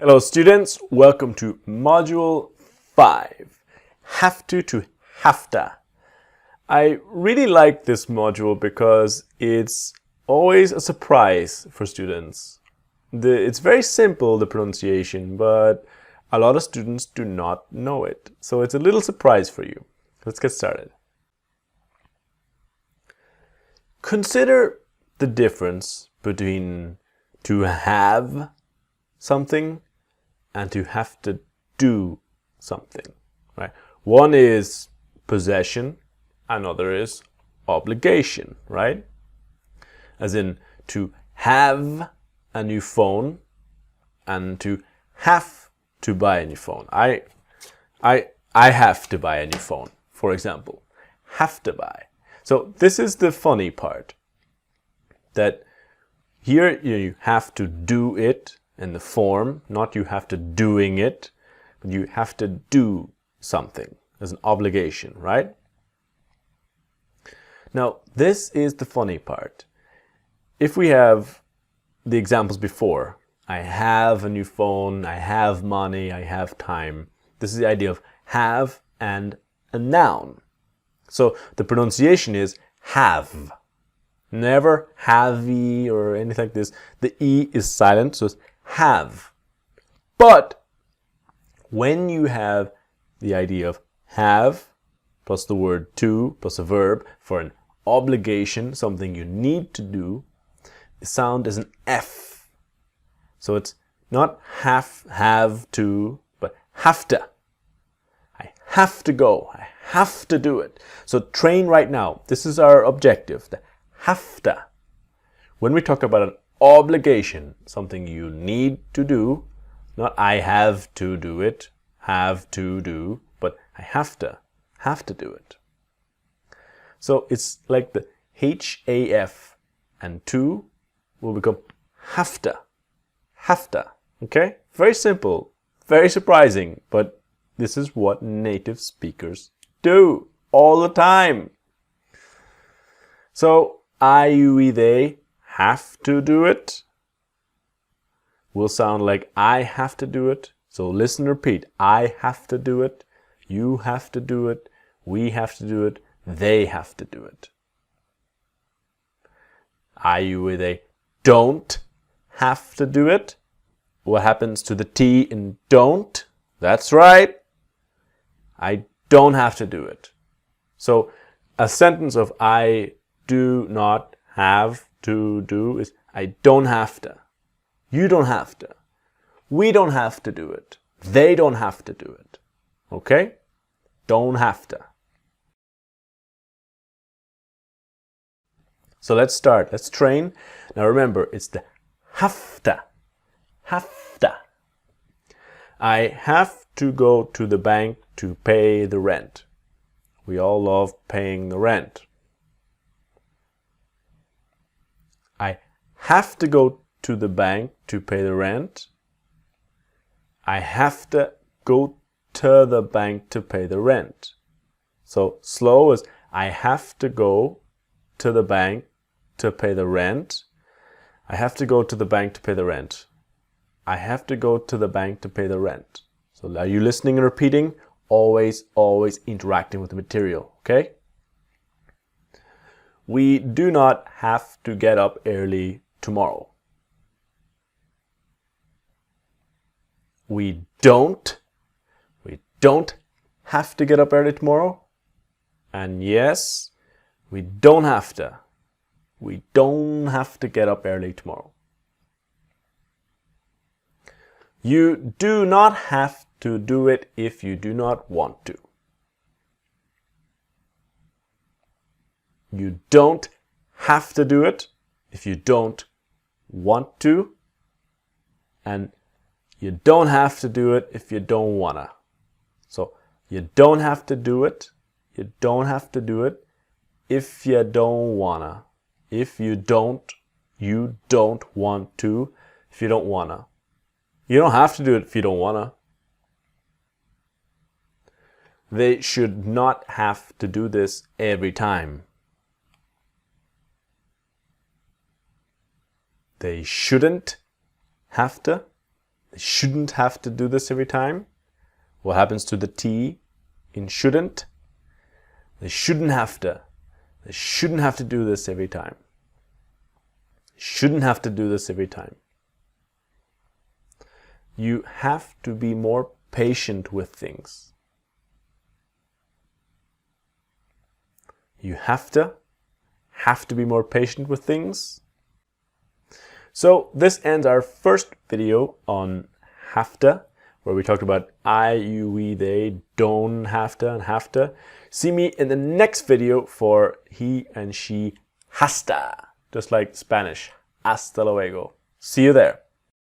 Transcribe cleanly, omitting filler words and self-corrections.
Hello students, welcome to Module 5, Hafta to Hafta. I really like this module because it's always a surprise for students. It's very simple, the pronunciation, but a lot of students do not know it. So it's a little surprise for you. Let's get started. Consider the difference between to have something and to have to do something, right? One is possession, another is obligation, right? As in to have a new phone and to have to buy a new phone. I have to buy a new phone, for example. Have to buy. So this is the funny part, that here you have to do it in the form, not you have to doing it, but you have to do something as an obligation, right? Now, this is the funny part. If we have the examples before, I have a new phone, I have money, I have time. This is the idea of have and a noun. So the pronunciation is have. Never have-y or anything like this. The E is silent, so it's have. But when you have the idea of have plus the word to plus a verb for an obligation, something you need to do, the sound is an F. So it's not have to, but have to. I have to go. I have to do it. So train right now. This is our objective. The hafta. When we talk about an obligation, something you need to do, not I have to do it, have to do, but I have to do it. So it's like the HAF and to will become hafta. Hafta. Okay? Very simple, very surprising, but this is what native speakers do all the time. So I, you, they have to do it will sound like I have to do it. So listen, repeat. I have to do it. You have to do it. We have to do it. They have to do it. I, you, they don't have to do it. What happens to the T in don't? That's right. I don't have to do it. So a sentence of I do not have to do is I don't have to. You don't have to. We don't have to do it. They don't have to do it. Okay? Don't have to. So let's start. Let's train. Now remember, it's the hafta. Hafta. I have to go to the bank to pay the rent. We all love paying the rent. I have to go to the bank to pay the rent. I have to go to the bank to pay the rent. So slow is I have to go to the bank to pay the rent. I have to go to the bank to pay the rent. I have to go to the bank to pay the rent. So are you listening and repeating? Always interacting with the material, okay? We do not have to get up early tomorrow. We don't have to get up early tomorrow. And yes, we don't have to. We don't have to get up early tomorrow. You do not have to do it if you do not want to. You don't have to do it if you don't want to. And you don't have to do it if you don't wanna. So you don't have to do it. You don't have to do it if you don't wanna. If you don't want to, if you don't wanna. You don't have to do it if you don't wanna. They should not have to do this every time. They shouldn't have to. They shouldn't have to do this every time. What happens to the T in shouldn't? They shouldn't have to. They shouldn't have to do this every time. Shouldn't have to do this every time. You have to be more patient with things. You have to be more patient with things. So this ends our first video on hafta, where we talked about I, you, we, they, don't have to, and have to. See me in the next video for he and she hasta, just like Spanish. Hasta luego. See you there.